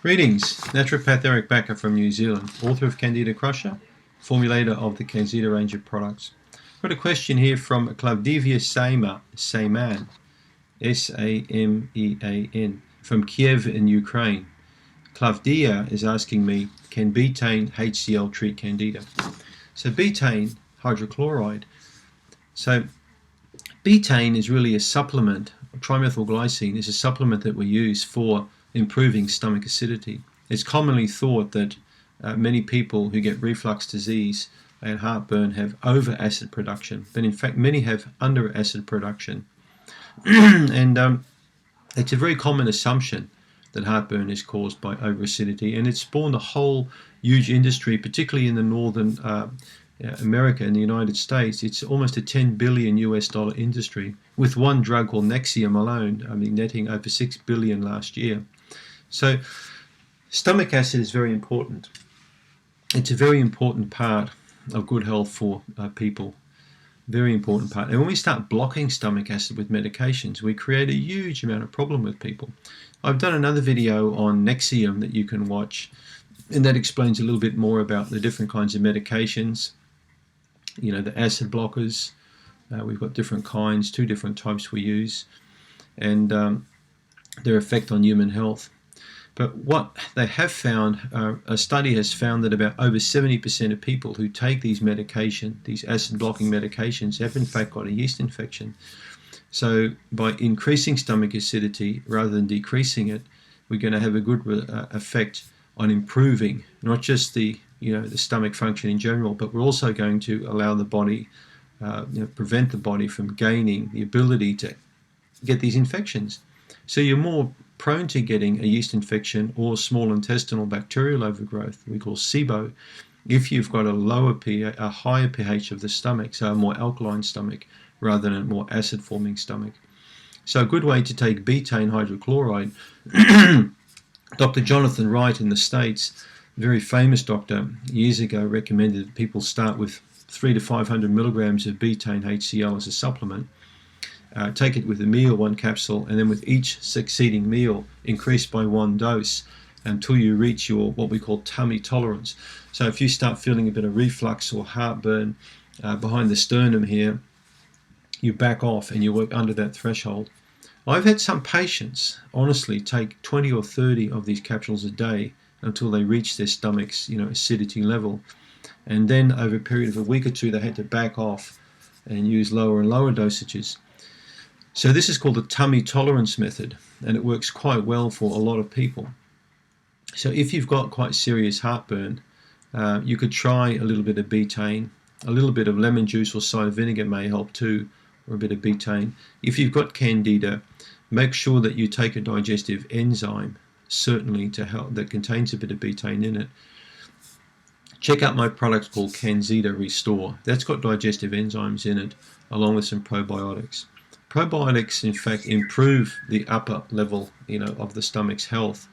Greetings, naturopath Eric Bakker from New Zealand, author of Candida Crusher, formulator of the CanXida range of products. I've got a question here from Candida Saiman, S-A-M-E-A-N, from Kiev in Ukraine. Candida is asking me, can Betaine HCL treat Candida? So betaine hydrochloride. So betaine is really a supplement. Trimethylglycine is a supplement that we use for improving stomach acidity. It's commonly thought that many people who get reflux disease and heartburn have over acid production, but in fact many have under acid production. And it's a very common assumption that heartburn is caused by over acidity, and it's spawned a whole huge industry, particularly in the northern America and the United States. It's almost a $10 billion industry, with one drug called Nexium alone, netting over $6 billion last year. So stomach acid is very important. It's a very important part of good health for people. Very important part. And when we start blocking stomach acid with medications, we create a huge amount of problem with people. I've done another video on Nexium that you can watch, and that explains a little bit more about the different kinds of medications. You know, the acid blockers. We've got different kinds, 2 different types we use, and their effect on human health. But what they have found, a study has found that about over 70% of people who take these medication, these acid blocking medications, have in fact got a yeast infection. So by increasing stomach acidity rather than decreasing it, we're going to have a good effect on improving not just the stomach function in general, but we're also going to allow the body, prevent the body from gaining the ability to get these infections. So you're more prone to getting a yeast infection or small intestinal bacterial overgrowth, we call SIBO, if you've got a higher pH of the stomach, so a more alkaline stomach rather than a more acid forming stomach. So a good way to take betaine hydrochloride, Dr. Jonathan Wright in the States, a very famous doctor, years ago recommended that people start with 300 to 500 milligrams of Betaine HCL as a supplement. Take it with a meal, 1 capsule, and then with each succeeding meal, increase by 1 dose until you reach your what we call tummy tolerance. So if you start feeling a bit of reflux or heartburn behind the sternum here, you back off and you work under that threshold. I've had some patients honestly take 20 or 30 of these capsules a day until they reach their stomach's acidity level, and then over a period of a week or 2 they had to back off and use lower and lower dosages. So this is called the tummy tolerance method, and it works quite well for a lot of people. So if you've got quite serious heartburn, you could try a little bit of betaine. A little bit of lemon juice or cider vinegar may help too, or a bit of betaine. If you've got Candida, make sure that you take a digestive enzyme, certainly to help, that contains a bit of betaine in it. Check out my product called CanXida Restore. That's got digestive enzymes in it, along with some probiotics. Probiotics, in fact, improve the upper level, of the stomach's health,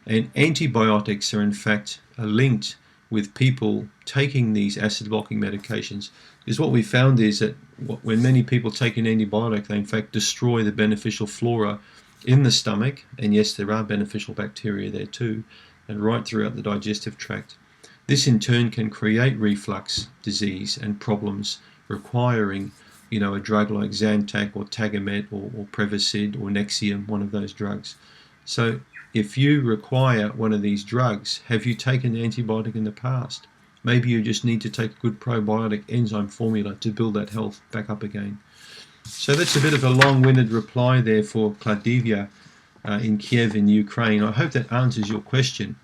and antibiotics are in fact linked with people taking these acid-blocking medications. Because what we found is that when many people take an antibiotic, they in fact destroy the beneficial flora in the stomach, and yes, there are beneficial bacteria there too, and right throughout the digestive tract. This in turn can create reflux disease and problems requiring a drug like Zantac or Tagamet or Prevacid or Nexium, one of those drugs. So if you require one of these drugs, have you taken an antibiotic in the past? Maybe you just need to take a good probiotic enzyme formula to build that health back up again. So that's a bit of a long-winded reply there for Candida in Kiev in Ukraine. I hope that answers your question,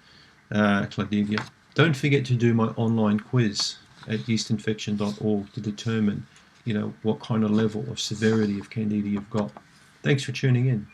Candida. Don't forget to do my online quiz at yeastinfection.org to determine what kind of level of severity of Candida you've got. Thanks for tuning in.